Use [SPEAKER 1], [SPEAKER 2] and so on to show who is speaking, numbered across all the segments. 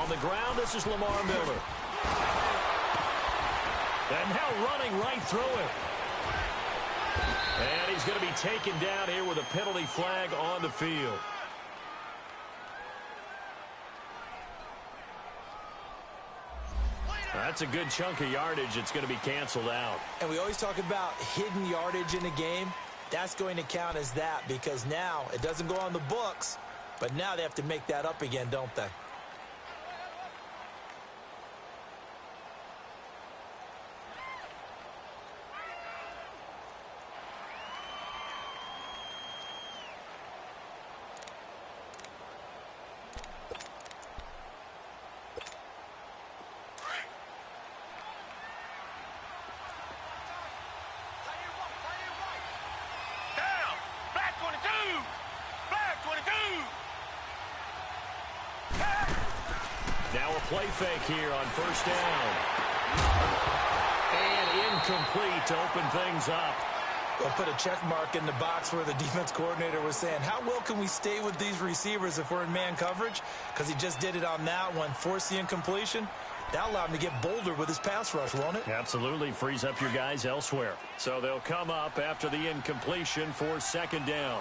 [SPEAKER 1] On the ground, this is Lamar Miller. And now running right through it. And he's going to be taken down here with a penalty flag on the field. That's a good chunk of yardage. It's going to be canceled out.
[SPEAKER 2] And we always talk about hidden yardage in a game. That's going to count as that because now it doesn't go on the books, but now they have to make that up again, don't they?
[SPEAKER 1] Now a play fake here on first down. And incomplete to open things up.
[SPEAKER 2] They'll put a check mark in the box where the defense coordinator was saying, how well can we stay with these receivers if we're in man coverage? Because he just did it on that one, forced the incompletion. That'll allow him to get bolder with his pass rush, won't it?
[SPEAKER 1] Absolutely. Frees up your guys elsewhere. So they'll come up after the incompletion for second down.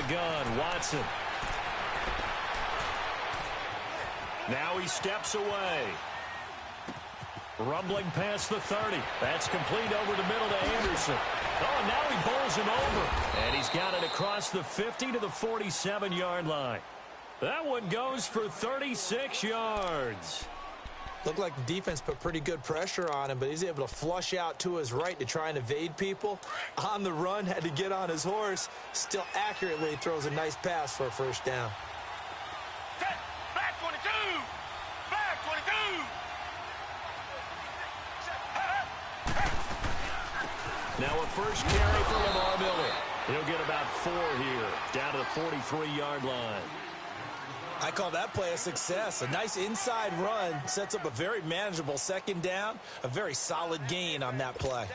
[SPEAKER 1] Gun, Watson. Now he steps away. Rumbling past the 30. That's complete over the middle to Anderson. Oh, and now he bowls him over. And he's got it across the 50 to the 47-yard line. That one goes for 36 yards.
[SPEAKER 2] Looked like the defense put pretty good pressure on him, but he's able to flush out to his right to try and evade people. On the run, had to get on his horse. Still accurately throws a nice pass for a first down.
[SPEAKER 3] Back 22! Back 22!
[SPEAKER 1] Now a first carry for Lamar Miller. He'll get about 4 here, down to the 43-yard line.
[SPEAKER 2] I call that play a success. A nice inside run sets up a very manageable second down, a very solid gain on that play.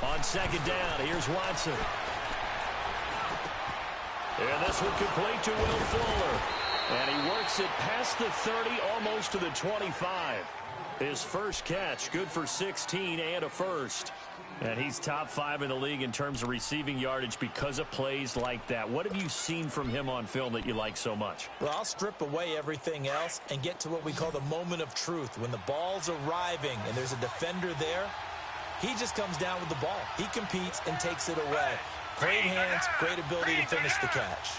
[SPEAKER 1] On second down, here's Watson. And this one complete to Will Fuller. And he works it past the 30, almost to the 25. His first catch, good for 16 and a first. And he's top 5 in the league in terms of receiving yardage because of plays like that. What have you seen from him on film that you like so much?
[SPEAKER 2] Well, I'll strip away everything else and get to what we call the moment of truth. When the ball's arriving and there's a defender there, he just comes down with the ball. He competes and takes it away. Great hands, great ability to finish the catch.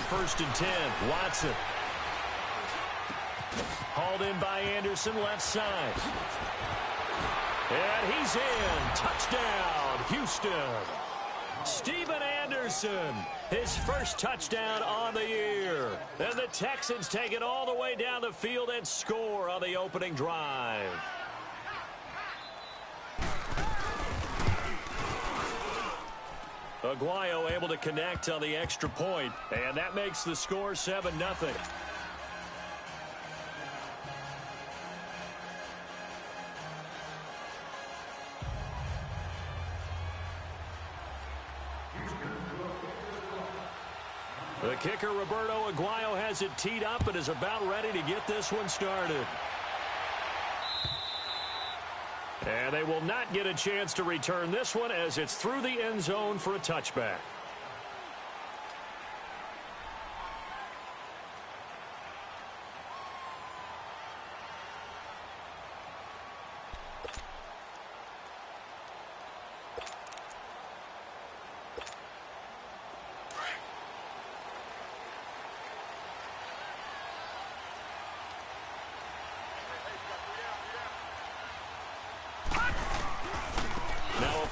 [SPEAKER 1] First and 10, Watson. Hauled in by Anderson, left side. And he's in. Touchdown, Houston. Steven Anderson, his first touchdown on the year. And the Texans take it all the way down the field and score on the opening drive. Aguayo able to connect on the extra point, and that makes the score 7-0. The kicker, Roberto Aguayo, has it teed up and is about ready to get this one started. And they will not get a chance to return this one as it's through the end zone for a touchback.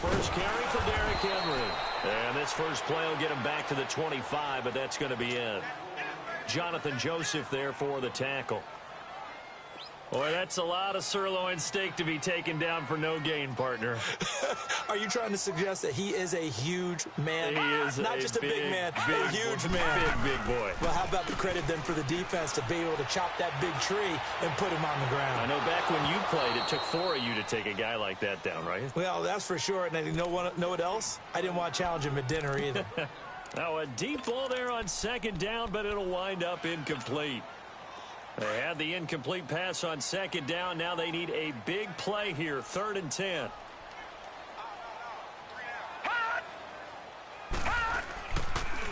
[SPEAKER 1] First carry for Derrick Henry. And this first play will get him back to the 25, but that's going to be it. Jonathan Joseph there for the tackle. Boy, that's a lot of sirloin steak to be taken down for no gain, partner.
[SPEAKER 2] Are you trying to suggest that he is a huge man?
[SPEAKER 1] He is
[SPEAKER 2] not just a big man, a huge man.
[SPEAKER 1] Big boy.
[SPEAKER 2] Well, how about the credit then for the defense to be able to chop that big tree and put him on the ground?
[SPEAKER 1] I know back when you played, it took 4 of you to take a guy like that down, right?
[SPEAKER 2] Well, that's for sure. And you know what else? I didn't want to challenge him at dinner either.
[SPEAKER 1] Now a deep ball there on second down, but it'll wind up incomplete. They had the incomplete pass on second down. Now they need a big play here, 3rd and 10.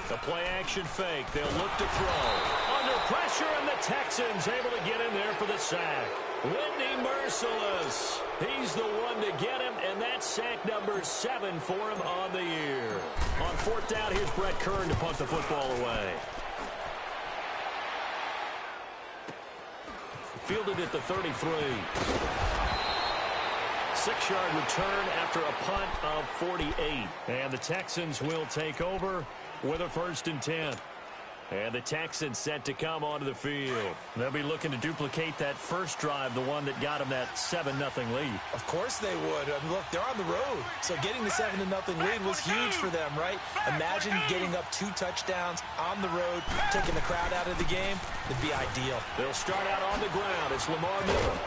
[SPEAKER 1] The play action fake. They'll look to throw. Under pressure, and the Texans able to get in there for the sack. Whitney Mercilus. He's the one to get him, and that's sack number 7 for him on the year. On 4th down, here's Brett Kern to punt the football away. Fielded at the 33. 6-yard return after a punt of 48. And the Texans will take over with a 1st and 10. And the Texans set to come onto the field. They'll be looking to duplicate that first drive, the one that got them that 7-0 lead.
[SPEAKER 2] Of course they would. I mean, look, they're on the road. So getting the 7-0 lead was huge for them, right? Imagine getting up 2 touchdowns on the road, taking the crowd out of the game. It'd be ideal.
[SPEAKER 1] They'll start out on the ground. It's Lamar Miller.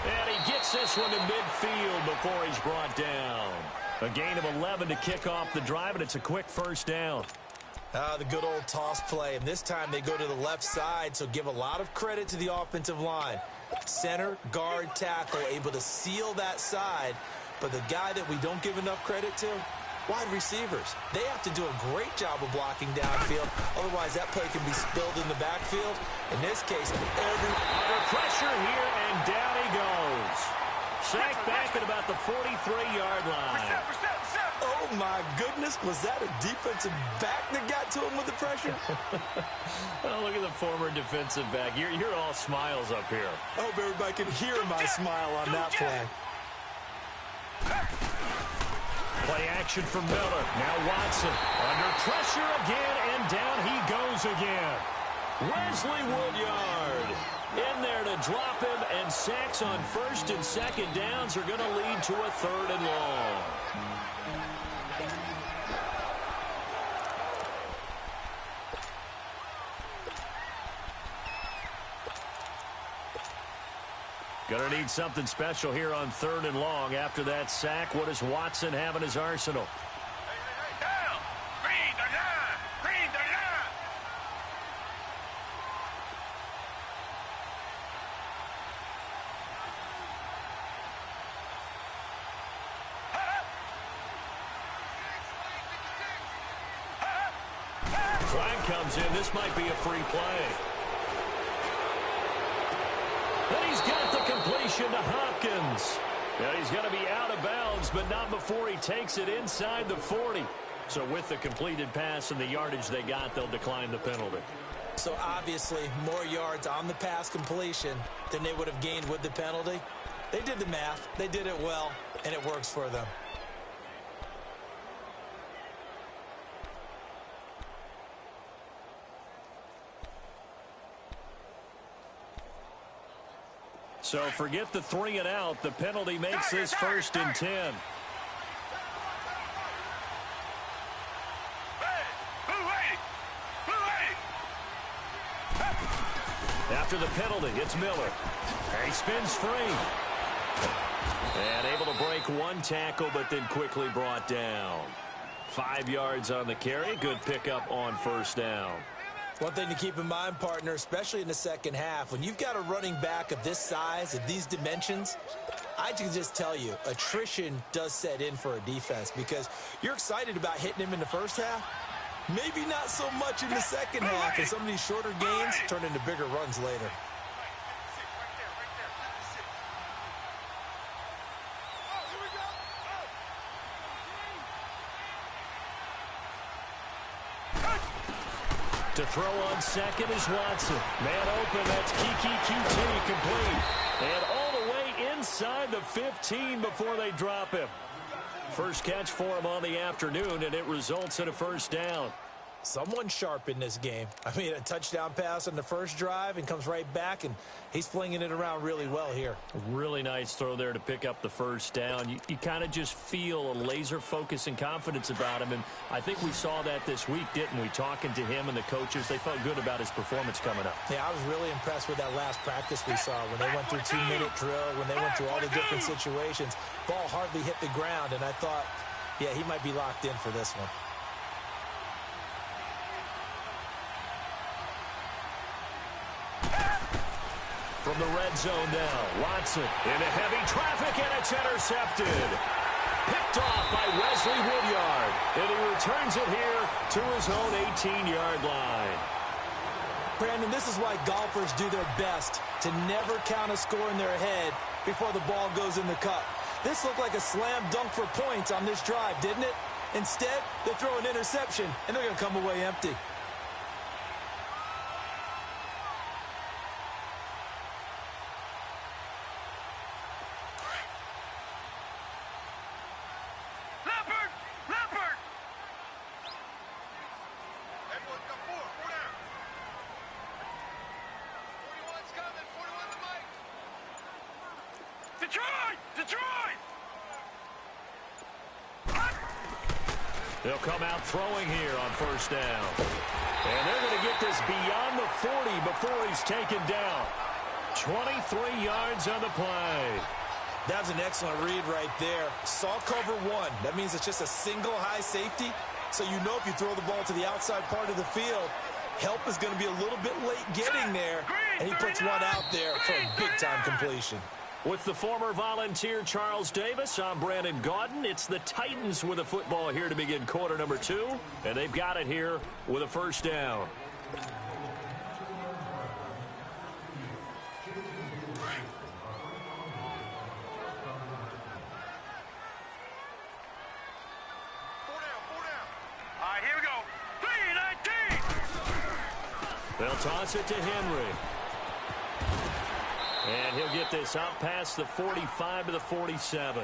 [SPEAKER 1] And he gets this one to midfield before he's brought down. A gain of 11 to kick off the drive, and it's a quick 1st down.
[SPEAKER 2] The good old toss play, and this time they go to the left side, so give a lot of credit to the offensive line. Center, guard, tackle, able to seal that side, but the guy that we don't give enough credit to, wide receivers. They have to do a great job of blocking downfield, otherwise that play can be spilled in the backfield. In this case,
[SPEAKER 1] under pressure here, and down he goes. Sacked back at about the 43-yard line.
[SPEAKER 2] Oh, my goodness. Was that a defensive back that got to him with the pressure?
[SPEAKER 1] Oh, look at the former defensive back. You're all smiles up here.
[SPEAKER 2] I hope everybody can hear my smile on that play.
[SPEAKER 1] Play action from Miller. Now Watson under pressure again, and down he goes again. Wesley Woodyard in there to drop him, and sacks on 1st and 2nd downs are going to lead to a 3rd and long. Going to need something special here on 3rd and long. After that sack, what does Watson have in his arsenal?
[SPEAKER 3] Down. Green the line. Green the line.
[SPEAKER 1] Flag comes in. This might be a free play. And he's got the completion to Hopkins. Now he's going to be out of bounds, but not before he takes it inside the 40. So with the completed pass and the yardage they got, they'll decline the penalty.
[SPEAKER 2] So obviously more yards on the pass completion than they would have gained with the penalty. They did the math. They did it well, and it works for them.
[SPEAKER 1] So forget the 3 and out. The penalty makes this 1st and 10. After the penalty, it's Miller. He spins free. And able to break 1 tackle, but then quickly brought down. 5 yards on the carry. Good pickup on 1st down.
[SPEAKER 2] One thing to keep in mind, partner, especially in the second half, when you've got a running back of this size, of these dimensions, I can just tell you, attrition does set in for a defense because you're excited about hitting him in the first half. Maybe not so much in the second half, and some of these shorter gains turn into bigger runs later.
[SPEAKER 1] To throw on second is Watson. Man open, that's Kiki QT complete. And all the way inside the 15 before they drop him. First catch for him on the afternoon, and it results in a 1st down.
[SPEAKER 2] Someone sharp in this game. I mean, a touchdown pass on the first drive and comes right back, and he's flinging it around really well here.
[SPEAKER 1] Really nice throw there to pick up the first down. You kind of just feel a laser focus and confidence about him, and I think we saw that this week, didn't we? Talking to him and the coaches, they felt good about his performance coming up.
[SPEAKER 2] Yeah, I was really impressed with that last practice we saw when they went through 2-minute drill, when they went through all the different situations. Ball hardly hit the ground, and I thought, yeah, he might be locked in for this one.
[SPEAKER 1] From the red zone now, Watson into heavy traffic, and it's intercepted. Picked off by Wesley Woodyard, and he returns it here to his own 18-yard line.
[SPEAKER 2] Brandon, this is why golfers do their best to never count a score in their head before the ball goes in the cup. This looked like a slam dunk for points on this drive, didn't it? Instead, they throw an interception, and they're going to come away empty.
[SPEAKER 3] Detroit!
[SPEAKER 1] They'll come out throwing here on first down. And they're going to get this beyond the 40 before he's taken down. 23 yards on the play.
[SPEAKER 2] That's an excellent read right there. Saw cover one. That means it's just a single high safety. So you know if you throw the ball to the outside part of the field, help is going to be a little bit late getting there. And he puts one out there for a big-time completion.
[SPEAKER 1] With the former Volunteer Charles Davis, I'm Brandon Gaudin. It's the Titans with a football here to begin quarter number 2. And they've got it here with a first down.
[SPEAKER 3] Here we go. 3-19.
[SPEAKER 1] They'll toss it to Henry. And he'll get this up past the 45 to the 47.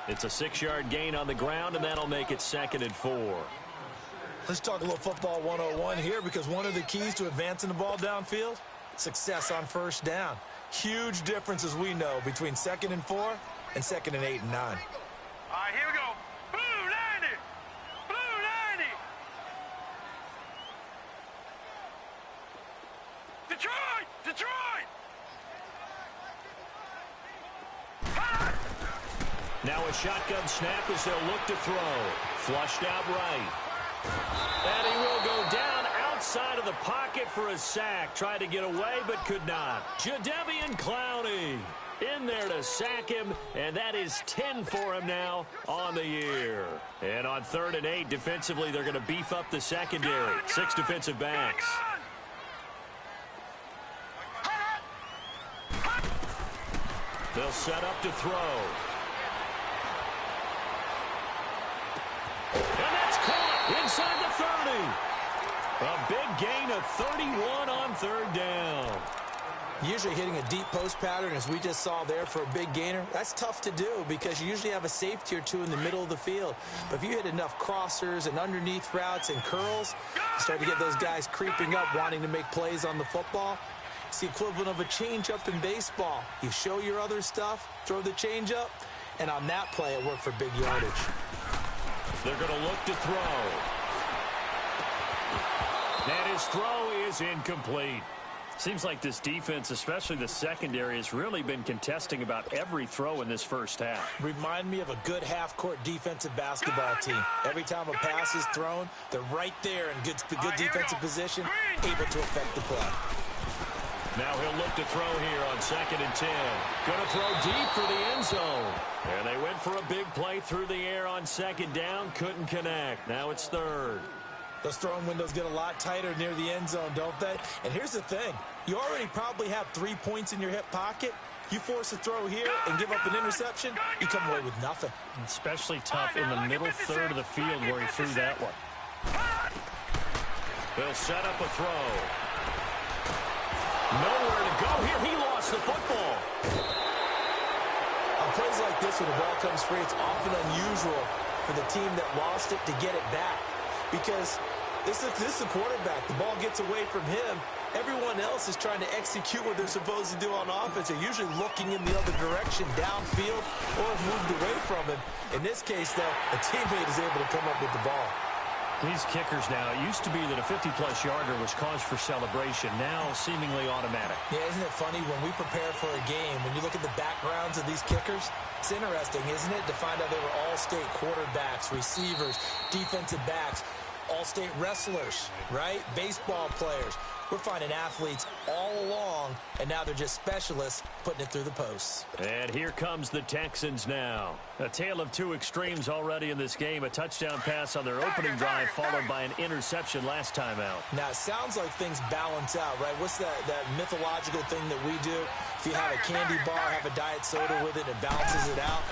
[SPEAKER 1] It's a 6-yard gain on the ground, and that'll make it 2nd and 4.
[SPEAKER 2] Let's talk a little football 101 here, because one of the keys to advancing the ball downfield, success on first down. Huge difference, as we know, between 2nd and 4 and 2nd and 8 and 9.
[SPEAKER 3] Here we go. Blue 90. Blue 90. Detroit! Detroit!
[SPEAKER 1] Now a shotgun snap as they'll look to throw. Flushed out right. And he will go down outside of the pocket for a sack. Tried to get away, but could not. Jadeveon Clowney in there to sack him, and that is 10 for him now on the year. And on 3rd and 8, defensively, they're going to beef up the secondary. 6 defensive backs. They'll set up to throw. And that's caught inside the 30. A big gain of 31 on 3rd down.
[SPEAKER 2] Usually hitting a deep post pattern, as we just saw there, for a big gainer, that's tough to do because you usually have a safety or two in the middle of the field. But if you hit enough crossers and underneath routes and curls, you start to get those guys creeping up, wanting to make plays on the football. It's the equivalent of a changeup in baseball. You show your other stuff, throw the changeup, and on that play, it worked for big yardage.
[SPEAKER 1] They're going to look to throw. And his throw is incomplete. Seems like this defense, especially the secondary, has really been contesting about every throw in this first half.
[SPEAKER 2] Remind me of a good half-court defensive basketball team. Every time a pass is thrown, they're right there in good defensive position, able to affect the play.
[SPEAKER 1] Now he'll look to throw here on 2nd and 10. Going to throw deep for the end zone. And they went for a big play through the air on 2nd down. Couldn't connect. Now it's 3rd.
[SPEAKER 2] Those throwing windows get a lot tighter near the end zone, don't they? And here's the thing. You already probably have 3 points in your hip pocket. You force a throw here and give up an interception, you come away with nothing.
[SPEAKER 1] Especially tough in the middle third of the field where he threw that one. They'll set up a throw. Nowhere to go here. He lost the football.
[SPEAKER 2] On plays like this, when the ball comes free, it's often unusual for the team that lost it to get it back. Because This is the quarterback. The ball gets away from him. Everyone else is trying to execute what they're supposed to do on offense. They're usually looking in the other direction, downfield, or have moved away from him. In this case, though, a teammate is able to come up with the ball.
[SPEAKER 1] These kickers now, it used to be that a 50-plus yarder was cause for celebration. Now, seemingly automatic.
[SPEAKER 2] Yeah, isn't it funny when we prepare for a game, when you look at the backgrounds of these kickers, it's interesting, isn't it, to find out they were all-state quarterbacks, receivers, defensive backs, all-state wrestlers, right? Baseball players. We're finding athletes all along, and now they're just specialists putting it through the posts.
[SPEAKER 1] And here comes the Texans now. A tale of two extremes already in this game. A touchdown pass on their opening drive, followed by an interception last time out.
[SPEAKER 2] Now, it sounds like things balance out, right? What's that mythological thing that we do? If you have a candy bar, have a diet soda with it, it balances it out.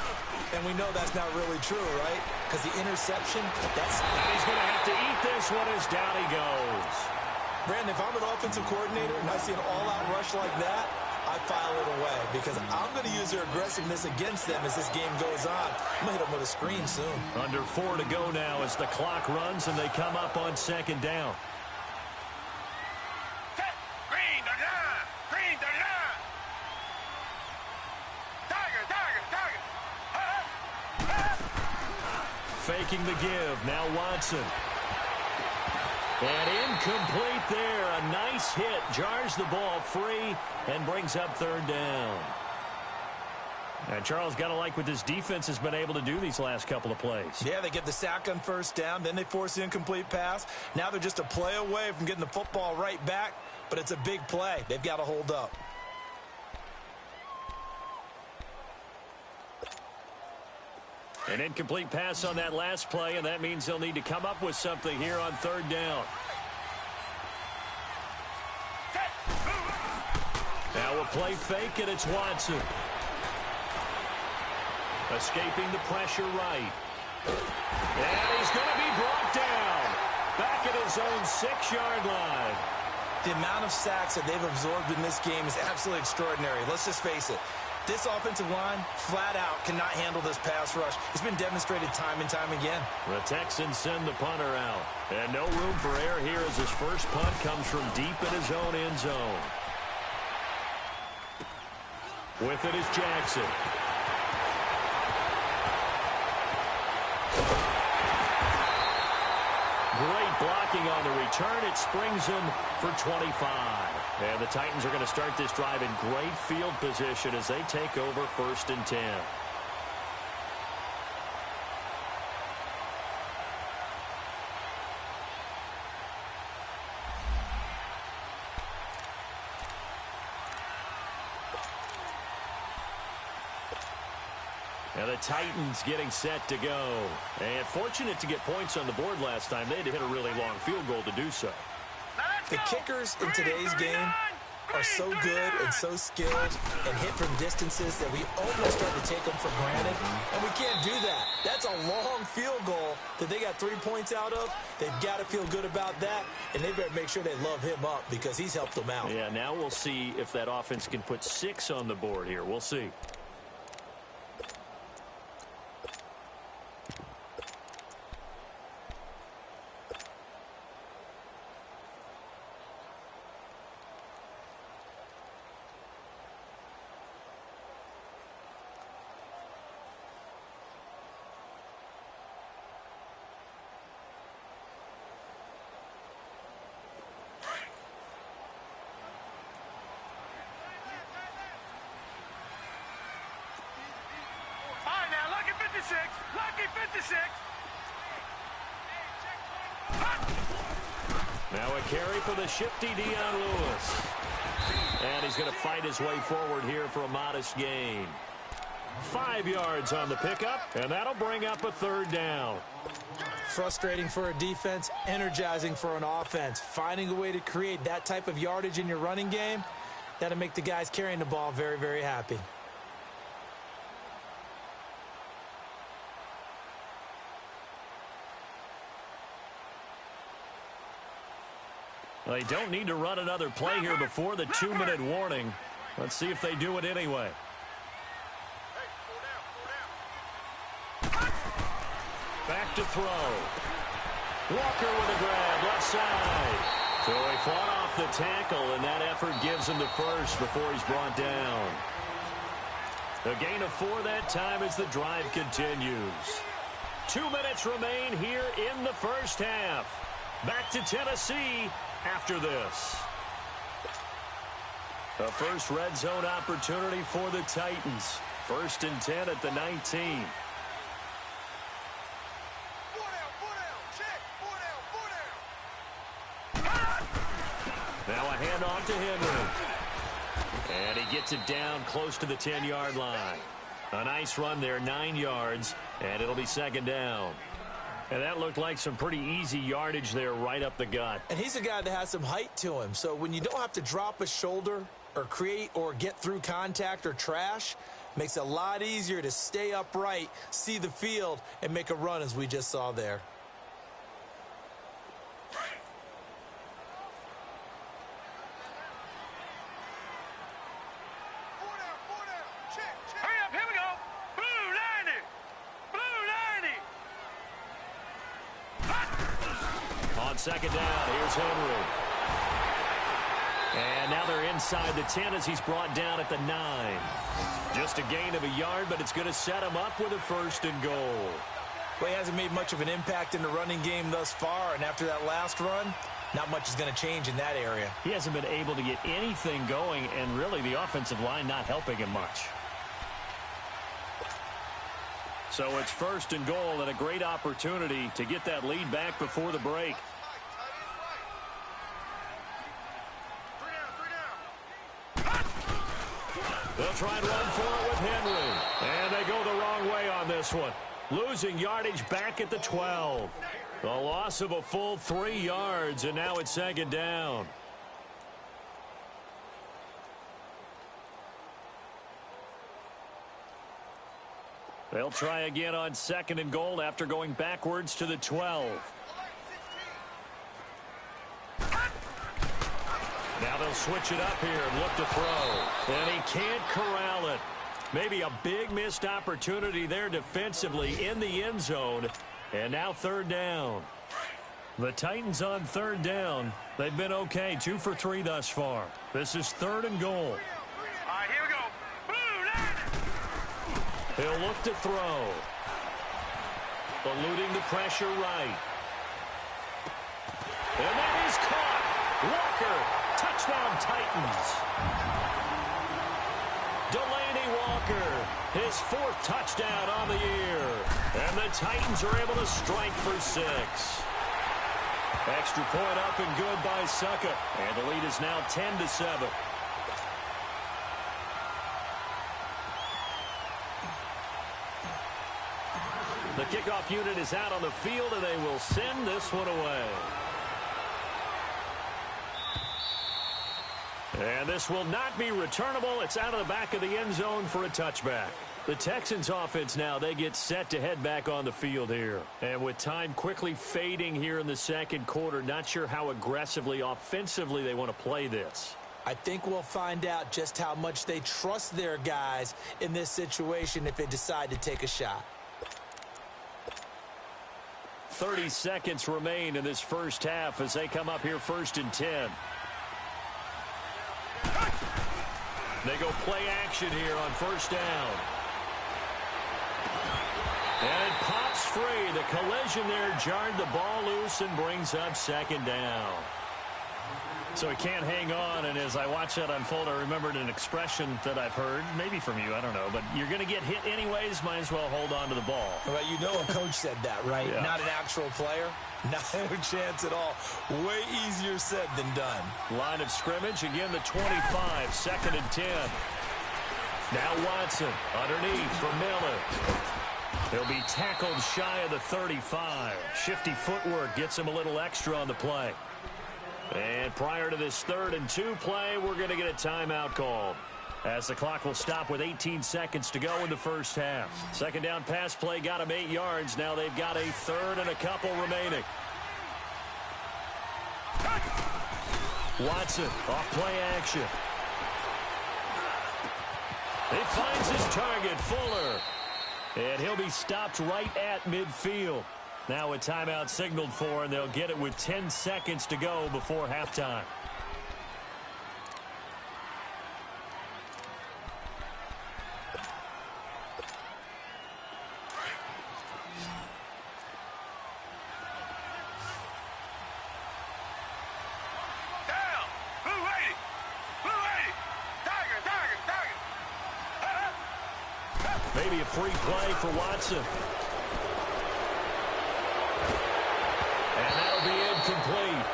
[SPEAKER 2] And we know that's not really true, right? Because the interception, that's...
[SPEAKER 1] He's going to have to eat this one as down he goes.
[SPEAKER 2] Brandon, if I'm an offensive coordinator and I see an all-out rush like that, I file it away because I'm going to use their aggressiveness against them as this game goes on. I'm going to hit them with a screen soon.
[SPEAKER 1] Under 4 to go now as the clock runs and they come up on second down.
[SPEAKER 3] Green the line. Green the line. Tiger.
[SPEAKER 1] Faking the give. Now Watson. And incomplete there. A nice hit. Jars the ball free and brings up third down. And Charles, got to like what this defense has been able to do these last couple of plays.
[SPEAKER 2] Yeah, they get the sack on first down. Then they force the incomplete pass. Now they're just a play away from getting the football right back. But it's a big play. They've got to hold up.
[SPEAKER 1] An incomplete pass on that last play, and that means they'll need to come up with something here on third down. Now a play fake, and it's Watson. Escaping the pressure right. And he's going to be brought down. Back at his own 6-yard line.
[SPEAKER 2] The amount of sacks that they've absorbed in this game is absolutely extraordinary. Let's just face it. This offensive line, flat out, cannot handle this pass rush. It's been demonstrated time and time again.
[SPEAKER 1] The Texans send the punter out. And no room for error here as his first punt comes from deep in his own end zone. With it is Jackson. Great blocking on the return. It springs him for 25. And the Titans are going to start this drive in great field position as they take over 1st and 10. Now the Titans getting set to go. And fortunate to get points on the board last time. They had to hit a really long field goal to do so.
[SPEAKER 2] The kickers in today's game are so good and so skilled and hit from distances that we almost start to take them for granted. And we can't do that. That's a long field goal that they got 3 points out of. They've got to feel good about that. And they better make sure they love him up because he's helped them out.
[SPEAKER 1] Yeah, now we'll see if that offense can put 6 on the board here. We'll see.
[SPEAKER 3] Lucky 56.
[SPEAKER 1] Now a carry for the shifty Dion Lewis. And he's going to fight his way forward here for a modest gain. 5 yards on the pickup, and that'll bring up a third down.
[SPEAKER 2] Frustrating for a defense, energizing for an offense. Finding a way to create that type of yardage in your running game, that'll make the guys carrying the ball very, very happy.
[SPEAKER 1] They don't need to run another play here before the 2-minute warning. Let's see if they do it anyway. Back to throw. Walker with a grab, left side. So he fought off the tackle, and that effort gives him the first before he's brought down. A gain of 4 that time as the drive continues. 2 minutes remain here in the first half. Back to Tennessee after this. A first red zone opportunity for the Titans. 1st and 10 at the 19. Now a handoff to Henry. And he gets it down close to the 10-yard line. A nice run there, 9 yards, and it'll be 2nd down. And that looked like some pretty easy yardage there right up the gut.
[SPEAKER 2] And he's a guy that has some height to him. So when you don't have to drop a shoulder or create or get through contact or trash, makes it a lot easier to stay upright, see the field, and make a run as we just saw there.
[SPEAKER 3] Hurry up, here we go. Blue 90.
[SPEAKER 1] On 2nd down, here's Henry. And now they're inside the 10 as he's brought down at the 9. Just a gain of a yard, but it's going to set him up with a 1st and goal.
[SPEAKER 2] Well, he hasn't made much of an impact in the running game thus far, and after that last run, not much is going to change in that area.
[SPEAKER 1] He hasn't been able to get anything going, and really the offensive line not helping him much. So it's 1st and goal and a great opportunity to get that lead back before the break. They'll try and run for it with Henry. And they go the wrong way on this one. Losing yardage back at the 12. The loss of a full 3 yards, and now it's 2nd down. They'll try again on 2nd and goal after going backwards to the 12. Now they'll switch it up here and look to throw. And he can't corral it. Maybe a big missed opportunity there defensively in the end zone. And now 3rd down. The Titans on 3rd down. They've been okay, 2 for 3 thus far. This is 3rd and goal.
[SPEAKER 3] All right, here we go. Blue 90.
[SPEAKER 1] He'll look to throw. Eluding the pressure right. And that is caught. Walker. Touchdown, Titans. Delaney Walker, his 4th touchdown on the year. And the Titans are able to strike for 6. Extra point up and good by Succa. And the lead is now 10-7. The kickoff unit is out on the field, and they will send this one away. And this will not be returnable. It's out of the back of the end zone for a touchback. The Texans offense now, they get set to head back on the field here. And with time quickly fading here in the 2nd quarter, not sure how aggressively, offensively they want to play this.
[SPEAKER 2] I think we'll find out just how much they trust their guys in this situation if they decide to take a shot.
[SPEAKER 1] 30 seconds remain in this first half as they come up here 1st and 10. They go play action here on 1st down. And it pops free. The collision there jarred the ball loose and brings up 2nd down. So he can't hang on, and as I watch that unfold, I remembered an expression that I've heard, maybe from you, I don't know, but you're going to get hit anyways, might as well hold on to the ball.
[SPEAKER 2] Well, you know a coach said that, right?
[SPEAKER 1] Yeah.
[SPEAKER 2] Not an actual player. Not a chance at all. Way easier said than done.
[SPEAKER 1] Line of scrimmage, again the 25, 2nd and 10. Now Watson underneath for Miller. He'll be tackled shy of the 35. Shifty footwork gets him a little extra on the play. And prior to this 3rd and 2 play, we're going to get a timeout called, as the clock will stop with 18 seconds to go in the first half. 2nd down pass play got him 8 yards. Now they've got a 3rd and a couple remaining. Watson off play action. He finds his target, Fuller. And he'll be stopped right at midfield. Now a timeout signaled for, and they'll get it with 10 seconds to go before halftime. Maybe a free play for Watson. And that'll be incomplete.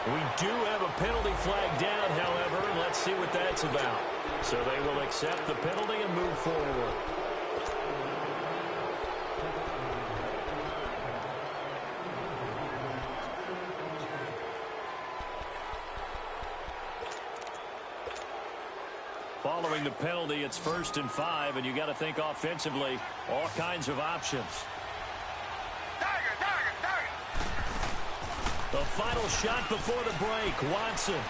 [SPEAKER 1] We do have a penalty flag down, however. Let's see what that's about. So they will accept the penalty and move forward. Following the penalty, it's 1st and 5, and you got to think offensively, all kinds of options. The final shot before the break, Watson.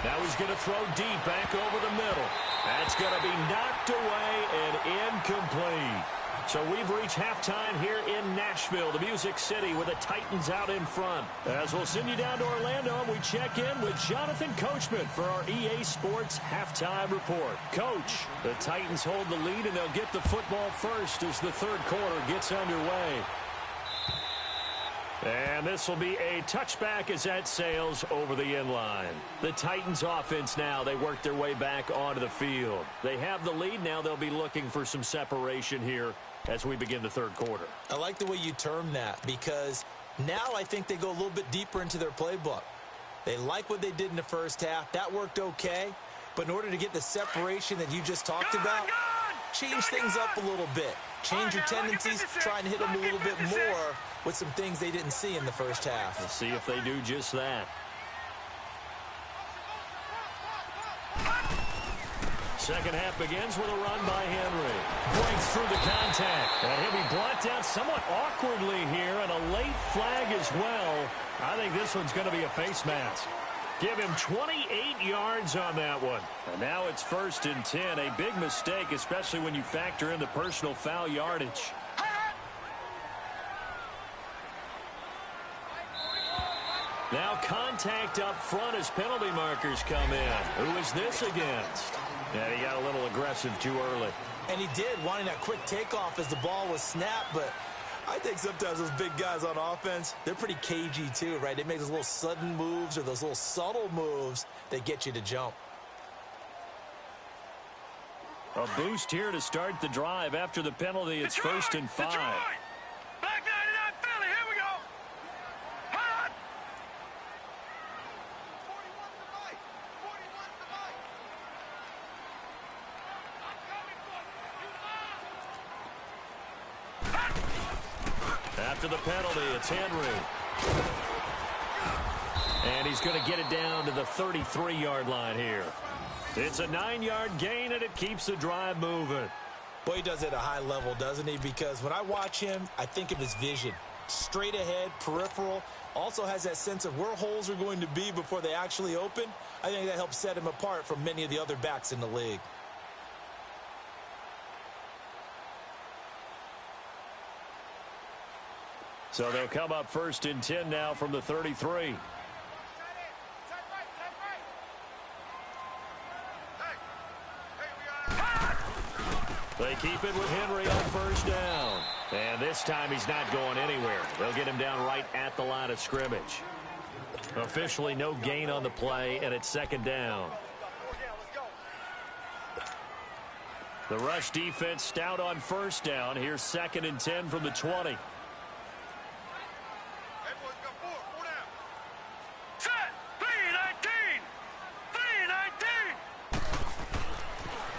[SPEAKER 1] Now he's going to throw deep back over the middle. That's going to be knocked away and incomplete. So we've reached halftime here in Nashville, the Music City, with the Titans out in front. As we'll send you down to Orlando, and we check in with Jonathan Coachman for our EA Sports Halftime Report. Coach, the Titans hold the lead, and they'll get the football first as the third quarter gets underway. And this will be a touchback as that sails over the inline. The Titans offense now, they work their way back onto the field. They have the lead. Now they'll be looking for some separation here as we begin the third quarter.
[SPEAKER 2] I like the way you term that, because now I think they go a little bit deeper into their playbook. They like what they did in the first half. That worked okay. But in order to get the separation that you just talked about, change things up a little bit. Change your tendencies, try and hit them a little bit more with some things they didn't see in the first half.
[SPEAKER 1] We'll see if they do just that. Second half begins with a run by Henry. Breaks through the contact. And he'll be brought down somewhat awkwardly here, and a late flag as well. I think this one's going to be a face mask. Give him 28 yards on that one. And now it's 1st and 10. A big mistake, especially when you factor in the personal foul yardage. Now contact up front as penalty markers come in. Who is this against? Yeah, he got a little aggressive too early.
[SPEAKER 2] And he did, wanting that quick takeoff as the ball was snapped, but I think sometimes those big guys on offense, they're pretty cagey too, right? They make those little sudden moves or those little subtle moves that get you to jump.
[SPEAKER 1] A boost here to start the drive. After the penalty, it's
[SPEAKER 3] Detroit,
[SPEAKER 1] 1st and 5.
[SPEAKER 3] Detroit. Black 99 Philly, here we go. Hot.
[SPEAKER 1] After the penalty, it's Henry. And he's going to get it down to the 33-yard line here. It's a 9-yard gain, and it keeps the drive moving.
[SPEAKER 2] Boy, he does it at a high level, doesn't he? Because when I watch him, I think of his vision. Straight ahead, peripheral. Also has that sense of where holes are going to be before they actually open. I think that helps set him apart from many of the other backs in the league.
[SPEAKER 1] So they'll come up 1st and 10 now from the 33. They keep it with Henry on 1st down. And this time he's not going anywhere. They'll get him down right at the line of scrimmage. Officially no gain on the play, and it's 2nd down. The rush defense stout on 1st down. Here's 2nd and 10 from the 20.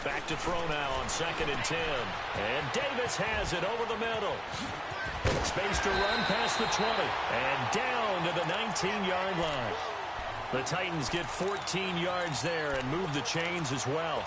[SPEAKER 1] Back to throw now on 2nd and 10. And Davis has it over the middle. Space to run past the 20. And down to the 19-yard line. The Titans get 14 yards there and move the chains as well.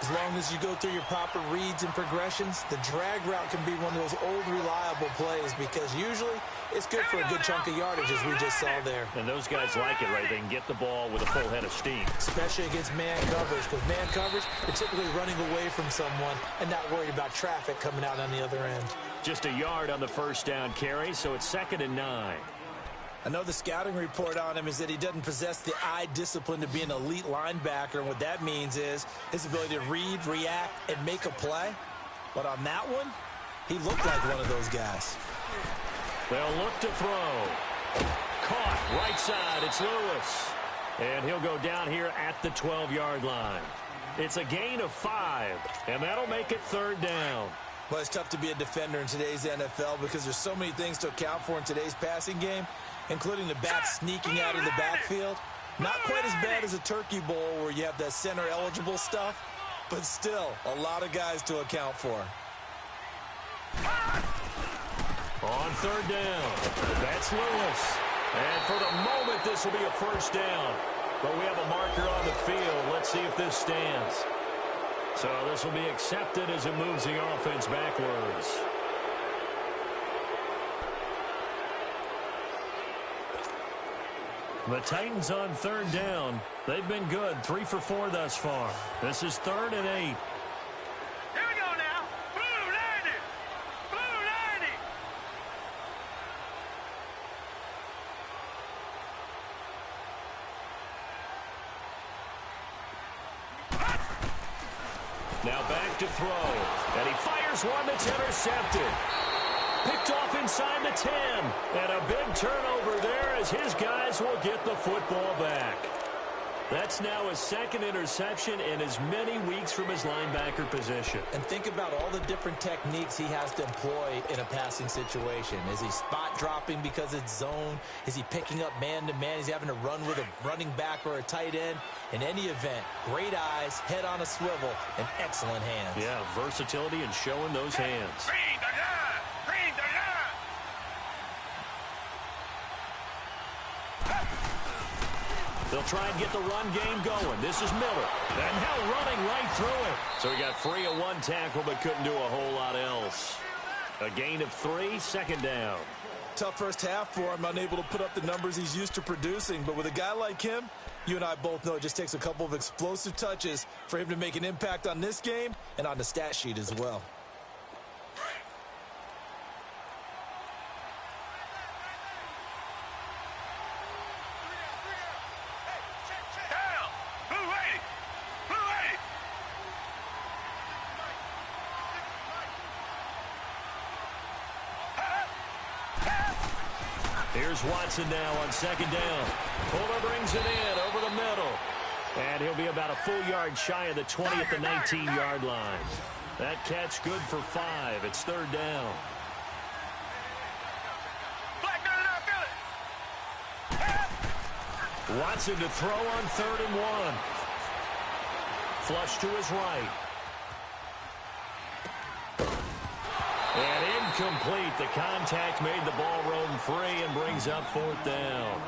[SPEAKER 2] As long as you go through your proper reads and progressions, the drag route can be one of those old reliable plays because usually it's good for a good chunk of yardage, as we just saw there.
[SPEAKER 1] And those guys like it, right? They can get the ball with a full head of steam.
[SPEAKER 2] Especially against man coverage, because man coverage, they're typically running away from someone and not worried about traffic coming out on the other end.
[SPEAKER 1] Just a yard on the first down carry, so it's 2nd and 9.
[SPEAKER 2] I know the scouting report on him is that he doesn't possess the eye discipline to be an elite linebacker, and what that means is his ability to read, react, and make a play. But on that one, he looked like one of those guys.
[SPEAKER 1] They'll look to throw. Caught right side. It's Lewis. And he'll go down here at the 12-yard line. It's a gain of 5, and that'll make it 3rd down.
[SPEAKER 2] Well, it's tough to be a defender in today's NFL because there's so many things to account for in today's passing game, including the back sneaking out of the backfield. Not quite as bad as a turkey bowl where you have that center-eligible stuff, but still a lot of guys to account for.
[SPEAKER 1] On 3rd down, that's Lewis. And for the moment, this will be a 1st down. But we have a marker on the field. Let's see if this stands. So this will be accepted as it moves the offense backwards. The Titans on 3rd down. They've been good, 3 for 4 thus far. This is 3rd and 8.
[SPEAKER 3] Here we go now. Blue 90. Blue 90.
[SPEAKER 1] Now back to throw. And he fires one that's intercepted. Picked off inside the 10. And a big turnover there as his guys will get the football back. That's now his 2nd interception in as many weeks from his linebacker position.
[SPEAKER 2] And think about all the different techniques he has to employ in a passing situation. Is he spot dropping because it's zone? Is he picking up man-to-man? Is he having to run with a running back or a tight end? In any event, great eyes, head on a swivel, and excellent hands.
[SPEAKER 1] Yeah, versatility and showing those hands.
[SPEAKER 3] Green the line. Green the line.
[SPEAKER 1] They'll try and get the run game going. This is Miller. And now running right through it. So he got free of one tackle but couldn't do a whole lot else. A gain of 3, 2nd down.
[SPEAKER 2] Tough first half for him, unable to put up the numbers he's used to producing. But with a guy like him, you and I both know it just takes a couple of explosive touches for him to make an impact on this game and on the stat sheet as well.
[SPEAKER 3] Down. Blue 80. Blue 80.
[SPEAKER 1] Here's Watson now on 2nd down. Fuller brings it in over the middle. And he'll be about a full yard shy of the 20 at the 19-yard line. That catch good for 5. It's 3rd down.
[SPEAKER 3] Black down and out, Philly.
[SPEAKER 1] Watson to throw on 3rd and 1. Flush to his right. And incomplete. The contact made the ball roam free and brings up 4th down.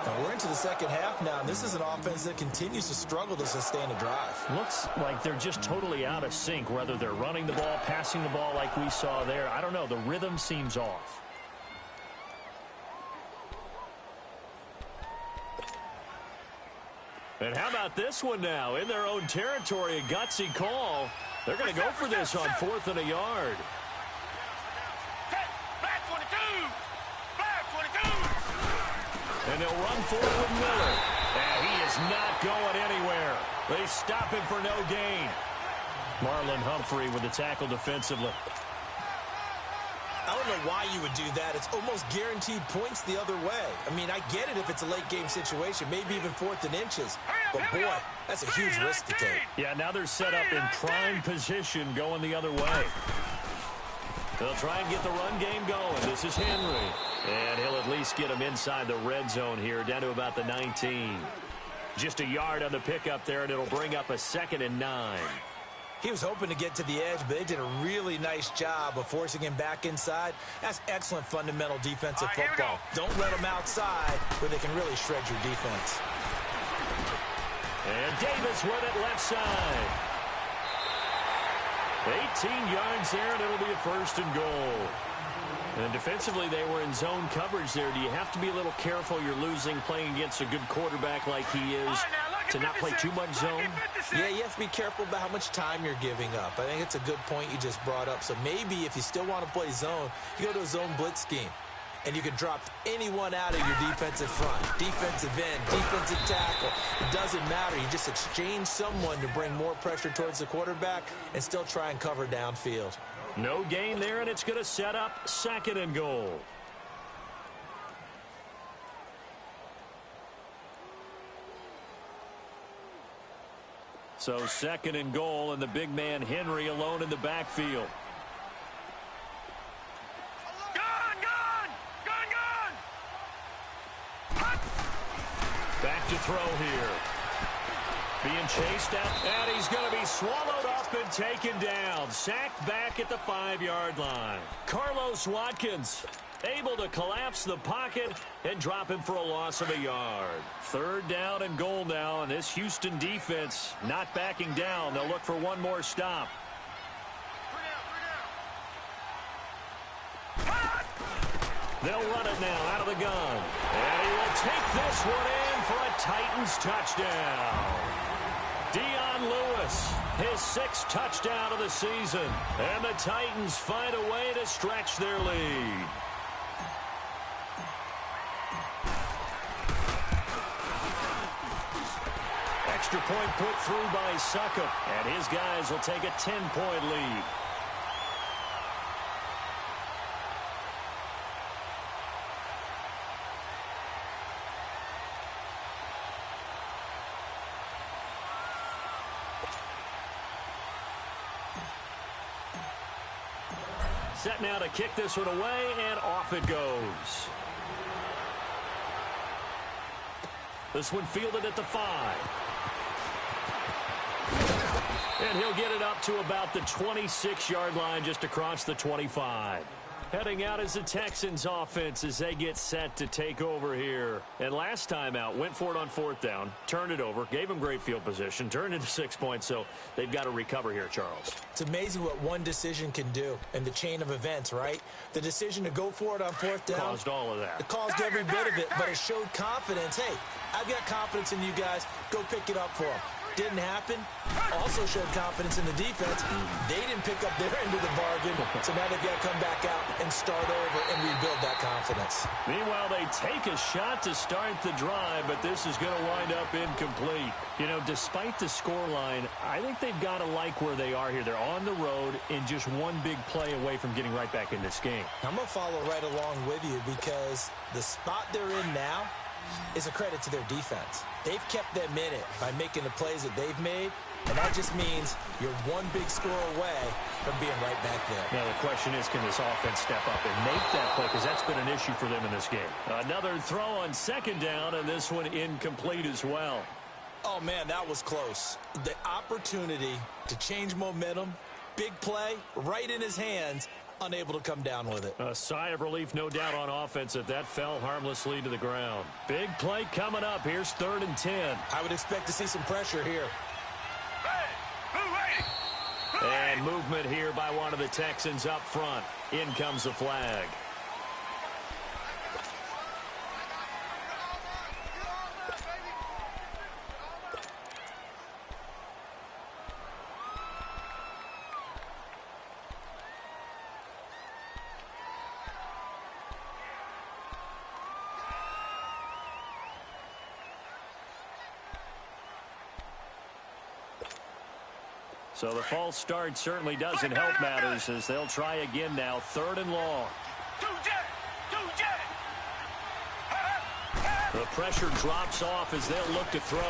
[SPEAKER 2] Now we're into the second half now, and this is an offense that continues to struggle to sustain a drive.
[SPEAKER 1] Looks like they're just totally out of sync, whether they're running the ball, passing the ball like we saw there. I don't know. The rhythm seems off. And how about this one now? In their own territory, a gutsy call. They're going to go for this on 4th and a yard.
[SPEAKER 3] Black 22. Black 22.
[SPEAKER 1] And they'll run forward with Miller. And he is not going anywhere. They stop him for no gain. Marlon Humphrey with the tackle defensively.
[SPEAKER 2] I don't know why you would do that. It's almost guaranteed points the other way. I mean, I get it if it's a late game situation, maybe even 4th and inches. But boy, that's a huge risk to take.
[SPEAKER 1] Yeah, now they're set up in prime position going the other way. They'll try and get the run game going. This is Henry. And he'll at least get him inside the red zone here, down to about the 19. Just a yard on the pickup there, and it'll bring up a 2nd and 9.
[SPEAKER 2] He was hoping to get to the edge, but they did a really nice job of forcing him back inside. That's excellent fundamental defensive football. Don't let them outside where they can really shred your defense.
[SPEAKER 1] And Davis with it left side. 18 yards there, and it'll be a first and goal. And defensively, they were in zone coverage there. Do you have to be a little careful? You're losing playing against a good quarterback like he is to not play too much zone?
[SPEAKER 2] Yeah, you have to be careful about how much time you're giving up. I think it's a good point you just brought up. So maybe if you still want to play zone, you go to a zone blitz scheme. And you can drop anyone out of your defensive front, defensive end, defensive tackle. It doesn't matter. You just exchange someone to bring more pressure towards the quarterback and still try and cover downfield.
[SPEAKER 1] No gain there, and it's going to set up second and goal. So second and goal, and the big man Henry alone in the backfield. Back to throw here. Being chased out, and he's going to be swallowed up and taken down. Sacked back at the 5-yard line. Carlos Watkins able to collapse the pocket and drop him for a loss of a yard. Third down and goal now, and this Houston defense not backing down. They'll look for one more stop. They'll run it now out of the gun. And he will take this one in for a Titans touchdown. Dion Lewis, his 6th touchdown of the season. And the Titans find a way to stretch their lead. Extra point put through by Succop. And his guys will take a 10-point lead. Set now to kick this one away, and off it goes. This one fielded at the 5. And he'll get it up to about the 26-yard line, just across the 25. Heading out is the Texans offense as they get set to take over here. And last time out, went for it on 4th down, turned it over, gave them great field position, turned into 6 points, so they've got to recover here, Charles.
[SPEAKER 2] It's amazing what one decision can do in the chain of events, right? The decision to go for it on 4th down.
[SPEAKER 1] Caused all of that.
[SPEAKER 2] It caused every bit of it, but it showed confidence. Hey, I've got confidence in you guys. Go pick it up for them. Didn't happen. Also showed confidence in the defense. They didn't pick up their end of the bargain, so now they've got to come back out and start over and rebuild that confidence.
[SPEAKER 1] Meanwhile, they take a shot to start the drive, but this is going to wind up incomplete. You know, despite the scoreline, I think they've got to like where they are here. They're on the road and just one big play away from getting right back in this game.
[SPEAKER 2] I'm going to follow right along with you because the spot they're in now is a credit to their defense. They've kept them in it by making the plays that they've made, and that just means you're one big score away from being right back there.
[SPEAKER 1] Now the question is, can this offense step up and make that play, because that's been an issue for them in this game. Another throw on 2nd down, and this one incomplete as well.
[SPEAKER 2] Oh, man, that was close. The opportunity to change momentum, big play, right in his hands, unable to come down with it.
[SPEAKER 1] A sigh of relief, no doubt, on offense that fell harmlessly to the ground. Big play coming up. Here's 3rd and 10.
[SPEAKER 2] I would expect to see some pressure here.
[SPEAKER 1] And movement here by one of the Texans up front. In comes the flag. So the false start certainly doesn't help matters as they'll try again now. 3rd and long. The pressure drops off as they'll look to throw.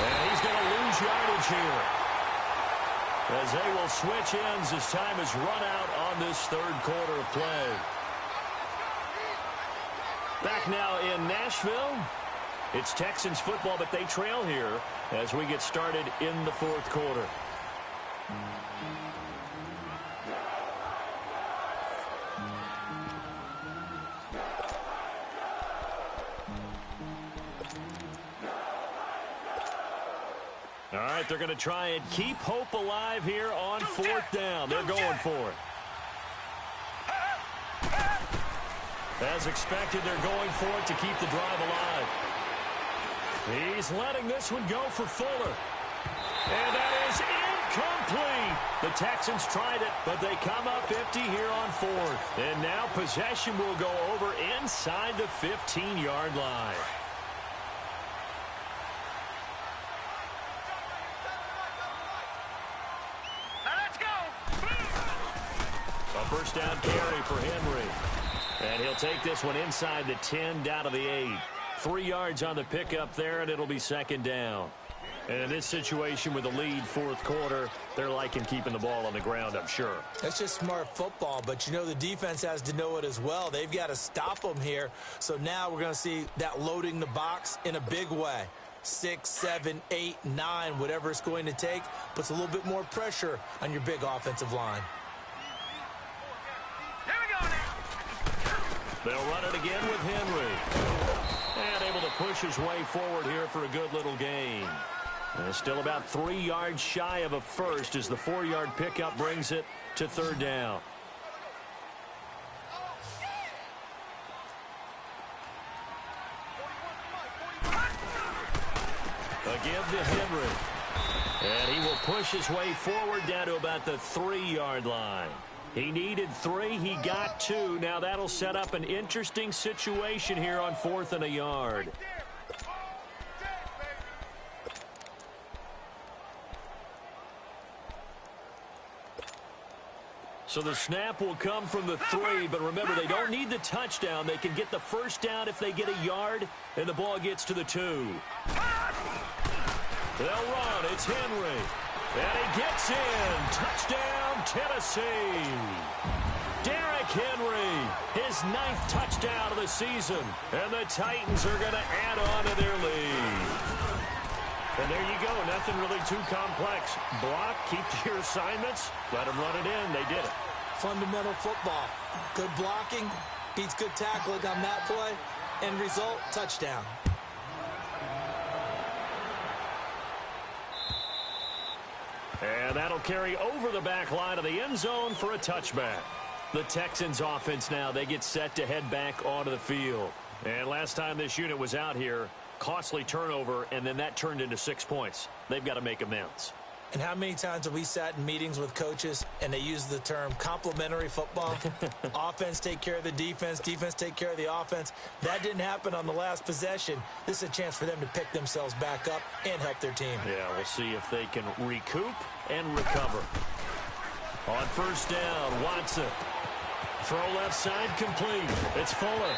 [SPEAKER 1] And he's going to lose yardage here, as they will switch ends as time is run out on this 3rd quarter of play. Back now in Nashville. It's Texans football, but they trail here as we get started in the 4th quarter. right, they're going to try and keep hope alive here on fourth down. They're going for it. As expected, they're going for it to keep the drive alive. He's letting this one go for Fuller. And that is incomplete. The Texans tried it, but they come up empty here on fourth. And now possession will go over inside the 15-yard line. A first down carry for Henry. And he'll take this one inside the 10 down to the 8. 3 yards on the pickup there, and it'll be second down. And in this situation with the lead fourth quarter, they're liking keeping the ball on the ground, I'm sure.
[SPEAKER 2] That's just smart football, but you know the defense has to know it as well. They've got to stop them here. So now we're going to see that loading the box in a big way. 6, 7, 8, 9, whatever it's going to take, puts a little bit more pressure on your big offensive line.
[SPEAKER 3] Here we go now.
[SPEAKER 1] They'll run it again with Henry. And able to push his way forward here for a good little gain. And still about 3 yards shy of a first as the 4-yard pickup brings it to third down. A give to Henry. And he will push his way forward down to about the 3-yard line. He needed 3. He got 2. Now that'll set up an interesting situation here on 4th and a yard. So the snap will come from the 3, but remember, they don't need the touchdown. They can get the first down if they get a yard, and the ball gets to the 2. They'll run. It's Henry. And he gets in. Touchdown, Tennessee. Derrick Henry, his 9th touchdown of the season. And the Titans are going to add on to their lead. And there you go. Nothing really too complex. Block, keep to your assignments, let them run it in. They did it.
[SPEAKER 2] Fundamental football. Good blocking beats good tackling on that play. End result, touchdown.
[SPEAKER 1] And that'll carry over the back line of the end zone for a touchback. The Texans offense now, they get set to head back onto the field. And last time this unit was out here, costly turnover, and then that turned into 6 points. They've got to make amends.
[SPEAKER 2] And how many times have we sat in meetings with coaches and they use the term complementary football? Offense take care of the defense, defense take care of the offense. That didn't happen on the last possession. This is a chance for them to pick themselves back up and help their team.
[SPEAKER 1] Yeah, we'll see if they can recoup and recover. On first down, Watson. Throw left side complete. It's Fuller.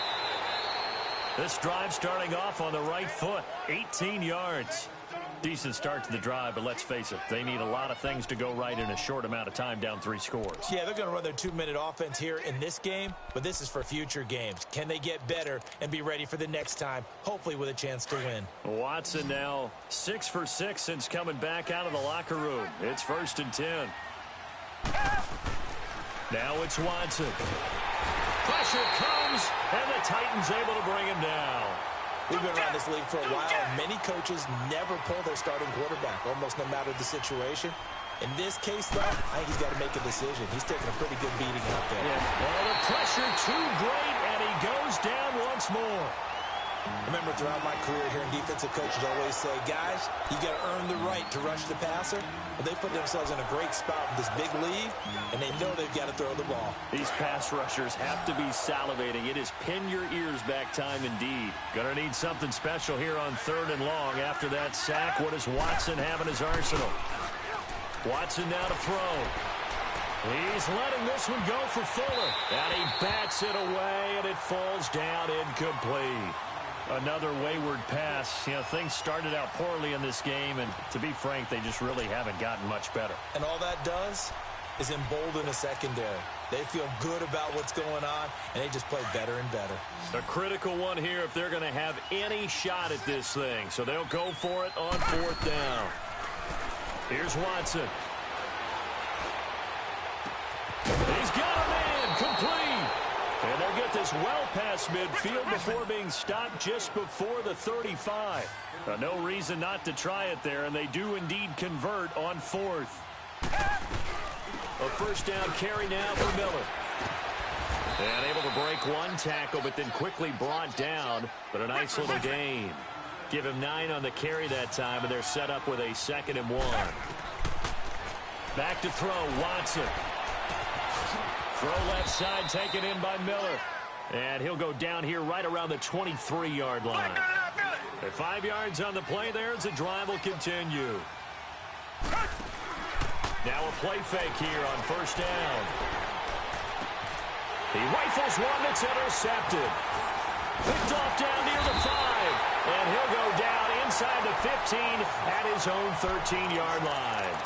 [SPEAKER 1] This drive starting off on the right foot, 18 yards. Decent start to the drive, but let's face it, they need a lot of things to go right in a short amount of time, down 3 scores.
[SPEAKER 2] Yeah, they're going to run their 2-minute offense here in this game, but this is for future games. Can they get better and be ready for the next time, hopefully with a chance to win?
[SPEAKER 1] Watson now 6 for 6 since coming back out of the locker room. It's 1st and 10. Now it's Watson. Pressure comes, and the Titans able to bring him down.
[SPEAKER 2] We've been around this league for a while, and many coaches never pull their starting quarterback, almost no matter the situation. In this case, though, I think he's got to make a decision. He's taking a pretty good beating out there.
[SPEAKER 1] Yeah. Well, the pressure too great, and he goes down once more.
[SPEAKER 2] Remember, throughout my career here in defensive coaches always say, guys, you got to earn the right to rush the passer. Well, they put themselves in a great spot with this big lead, and they know they've got to throw the ball.
[SPEAKER 1] These pass rushers have to be salivating. It is pin your ears back time indeed. Gonna need something special here on 3rd and long. After that sack, what does Watson have in his arsenal? Watson now to throw. He's letting this one go for Fuller. And he bats it away, and it falls down incomplete. Another wayward pass. You know, things started out poorly in this game, and to be frank, they just really haven't gotten much better.
[SPEAKER 2] And all that does is embolden a secondary. They feel good about what's going on, and they just play better and better.
[SPEAKER 1] A critical one here if they're going to have any shot at this thing. So they'll go for it on 4th down. Here's Watson. He's got a man complete. And they'll get the goes well past midfield before being stopped just before the 35. No reason not to try it there, and they do indeed convert on fourth. A first down carry now for Miller. And able to break one tackle, but then quickly brought down. But a nice little gain. Give him 9 on the carry that time, and they're set up with a 2nd and 1. Back to throw, Watson. Throw left side, taken in by Miller. And he'll go down here right around the 23-yard line. At 5 yards on the play there as the drive will continue. Now a play fake here on first down. He rifles one that's intercepted. Picked off down near the 5. And he'll go down inside the 15 at his own 13-yard line.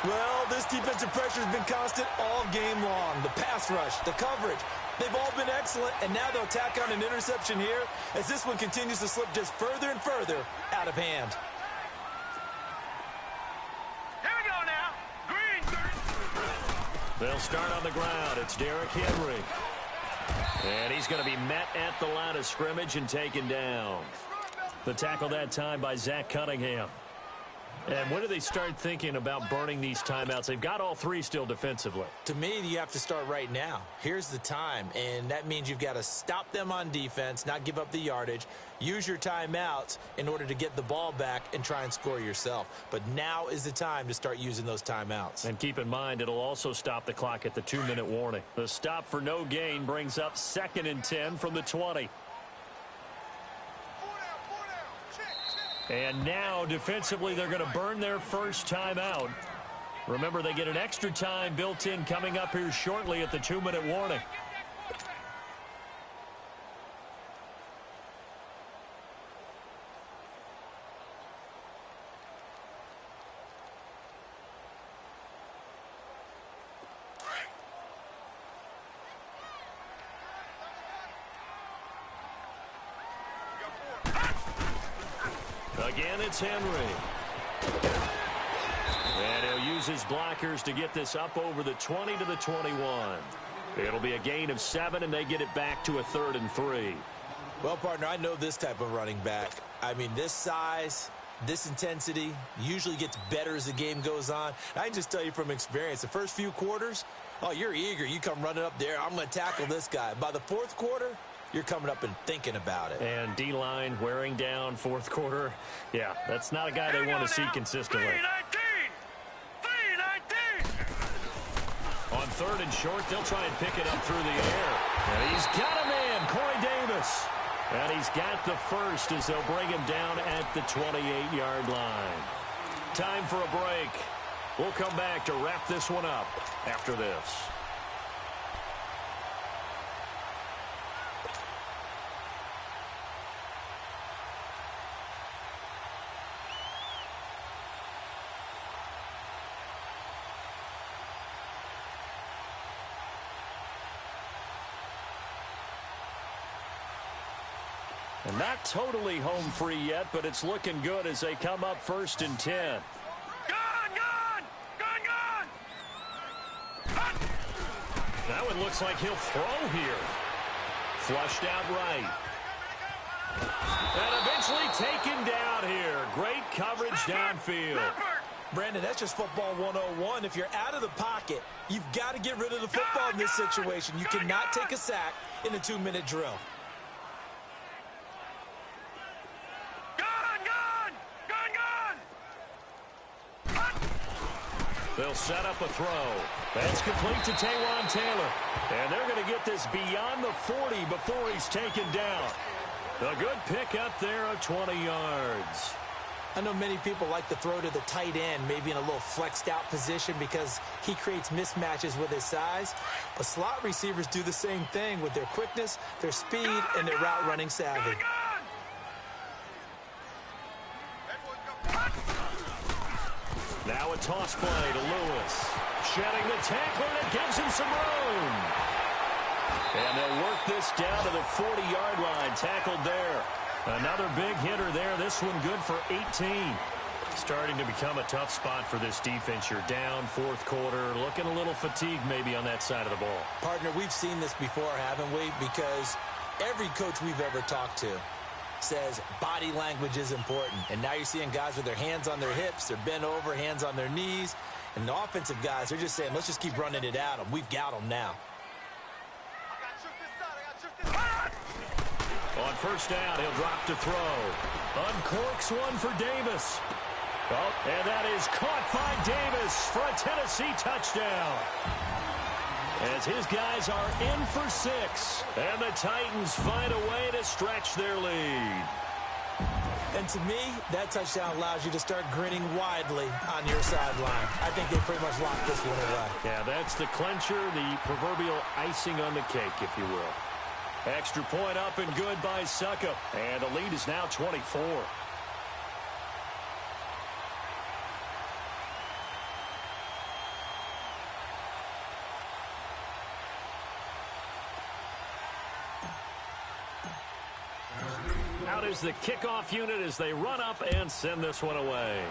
[SPEAKER 2] Well, this defensive pressure has been constant all game long. The pass rush, the coverage, they've all been excellent, and now they'll tack on an interception here as this one continues to slip just further and further out of hand.
[SPEAKER 3] Here we go now. Green.
[SPEAKER 1] They'll start on the ground. It's Derrick Henry. And he's going to be met at the line of scrimmage and taken down. The tackle that time by Zach Cunningham. And when do they start thinking about burning these timeouts? They've got all 3 still defensively.
[SPEAKER 2] To me, you have to start right now. Here's the time, and that means you've got to stop them on defense, not give up the yardage, use your timeouts in order to get the ball back and try and score yourself. But now is the time to start using those timeouts.
[SPEAKER 1] And keep in mind, it'll also stop the clock at the 2-minute warning. The stop for no gain brings up 2nd and 10 from the 20. And now, defensively, they're going to burn their first timeout. Remember, they get an extra time built in coming up here shortly at the 2-minute warning. Again, it's Henry. And he'll use his blockers to get this up over the 20 to the 21. It'll be a gain of 7, and they get it back to a 3rd and 3.
[SPEAKER 2] Well, partner, I know this type of running back. I mean, this size, this intensity usually gets better as the game goes on. I can just tell you from experience, the first few quarters, oh, you're eager. You come running up there, I'm going to tackle this guy. By the 4th quarter, you're coming up and thinking about it.
[SPEAKER 1] And D-line wearing down 4th quarter. Yeah, that's not a guy they want to see consistently.
[SPEAKER 3] 3-19.
[SPEAKER 1] On 3rd and short, they'll try and pick it up through the air. And he's got a man, Corey Davis. And he's got the first as they'll bring him down at the 28-yard line. Time for a break. We'll come back to wrap this one up after this. And not totally home free yet, but it's looking good as they come up 1st and 10.
[SPEAKER 3] Gone!
[SPEAKER 1] That one looks like he'll throw here. Flushed out right. And eventually taken down here. Great coverage downfield.
[SPEAKER 2] Brandon, that's just football 101. If you're out of the pocket, you've got to get rid of the football in this situation. You cannot take a sack in a 2-minute drill.
[SPEAKER 1] They'll set up a throw. That's complete to Taywan Taylor. And they're going to get this beyond the 40 before he's taken down. A good pickup there of 20 yards.
[SPEAKER 2] I know many people like to throw to the tight end, maybe in a little flexed out position because he creates mismatches with his size. But slot receivers do the same thing with their quickness, their speed, and their route running savvy.
[SPEAKER 1] Now a toss play to Lewis. Shedding the tackler, and it gives him some room. And they'll work this down to the 40-yard line, tackled there. Another big hitter there, this one good for 18. Starting to become a tough spot for this defense. You're down fourth quarter, looking a little fatigued maybe on that side of the ball.
[SPEAKER 2] Partner, we've seen this before, haven't we? Because every coach we've ever talked to says body language is important. And now you're seeing guys with their hands on their hips, they're bent over, hands on their knees. And the offensive guys, they're just saying, let's just keep running it at them. We've got them now.
[SPEAKER 1] On first down, he'll drop to throw. Uncorks one for Davis. Oh, and that is caught by Davis for a Tennessee touchdown. As his guys are in for 6. And the Titans find a way to stretch their lead.
[SPEAKER 2] And to me, that touchdown allows you to start grinning widely on your sideline. I think they pretty much locked this one away.
[SPEAKER 1] Yeah, that's the clincher, the proverbial icing on the cake, if you will. Extra point up and good by Succop. And the lead is now 24. Out is the kickoff unit as they run up and send this one away.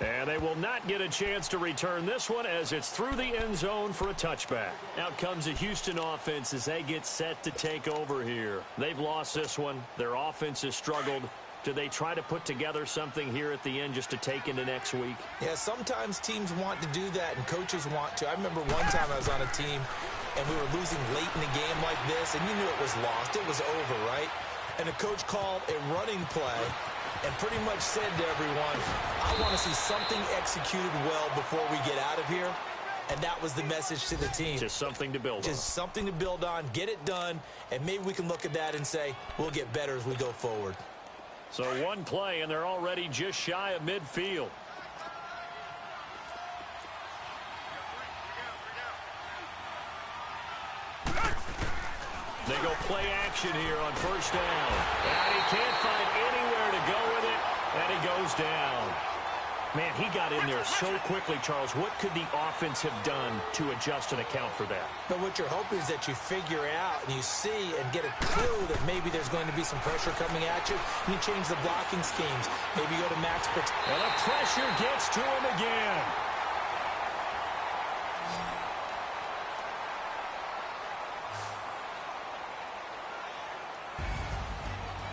[SPEAKER 1] And they will not get a chance to return this one as it's through the end zone for a touchback. Out comes the Houston offense as they get set to take over here. They've lost this one. Their offense has struggled. Do they try to put together something here at the end just to take into next week?
[SPEAKER 2] Yeah, sometimes teams want to do that and coaches want to. I remember one time I was on a team and we were losing late in a game like this, and you knew it was lost. It was over, right? And the coach called a running play and pretty much said to everyone, I want to see something executed well before we get out of here. And that was the message to the team.
[SPEAKER 1] Just something to build on.
[SPEAKER 2] Just something to build on, get it done, and maybe we can look at that and say, we'll get better as we go forward.
[SPEAKER 1] So one play, and they're already just shy of midfield. They go play action here on first down. And he can't find anywhere to go with it, and he goes down. Man, he got in there so quickly, Charles. What could the offense have done to adjust and account for that?
[SPEAKER 2] But what you're hoping is that you figure out and you see and get a clue that maybe there's going to be some pressure coming at you, and you change the blocking schemes. Maybe go to max protection.
[SPEAKER 1] And the pressure gets to him again.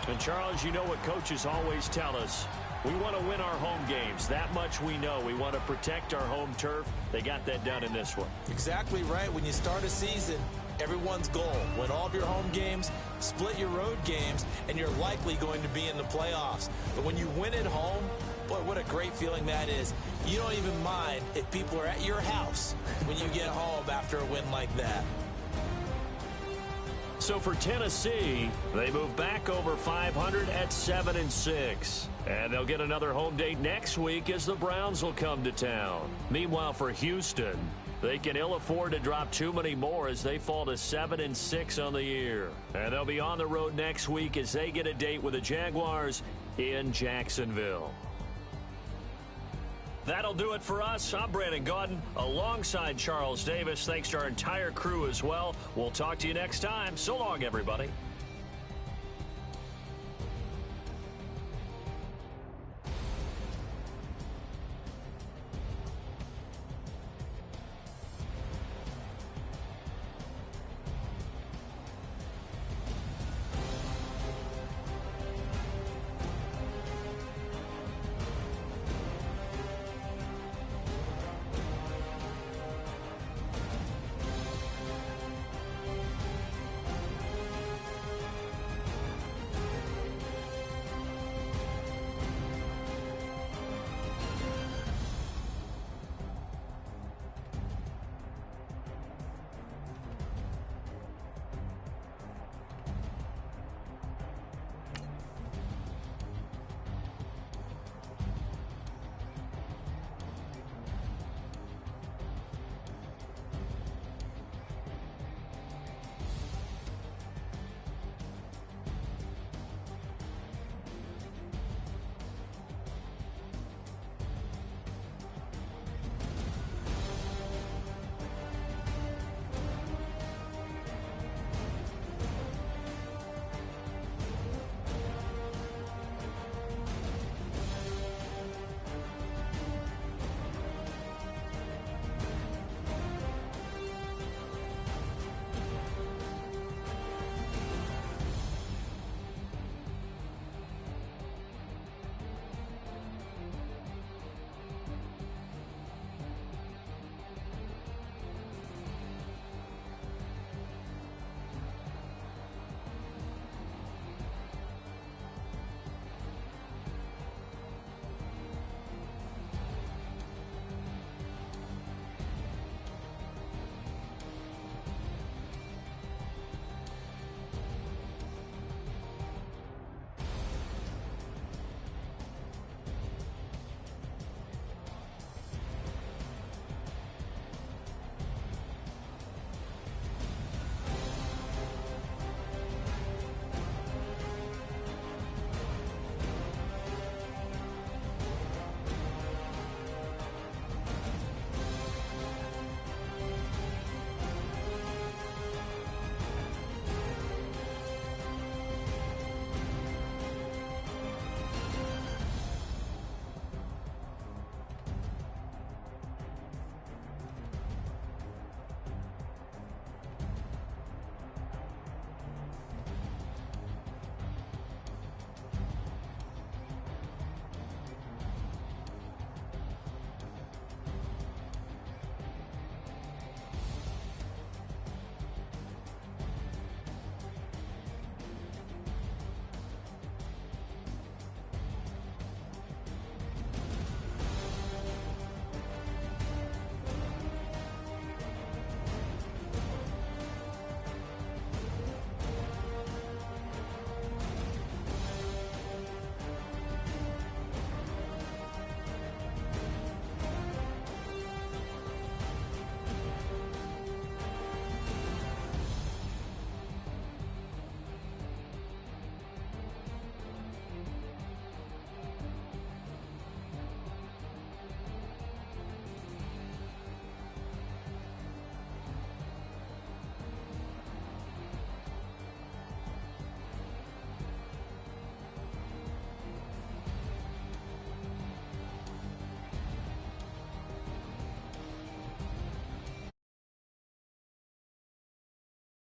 [SPEAKER 1] And, Charles, you know what coaches always tell us. We want to win our home games. That much we know. We want to protect our home turf. They got that done in this one.
[SPEAKER 2] Exactly right. When you start a season, everyone's goal, win all of your home games, split your road games, and you're likely going to be in the playoffs. But when you win at home, boy, what a great feeling that is. You don't even mind if people are at your house when you get home after a win like that.
[SPEAKER 1] So for Tennessee, they move back over 500 at 7-6. And they'll get another home date next week as the Browns will come to town. Meanwhile, for Houston, they can ill afford to drop too many more as they fall to 7-6 on the year. And they'll be on the road next week as they get a date with the Jaguars in Jacksonville. That'll do it for us. I'm Brandon Gaudin alongside Charles Davis. Thanks to our entire crew as well. We'll talk to you next time. So long, everybody.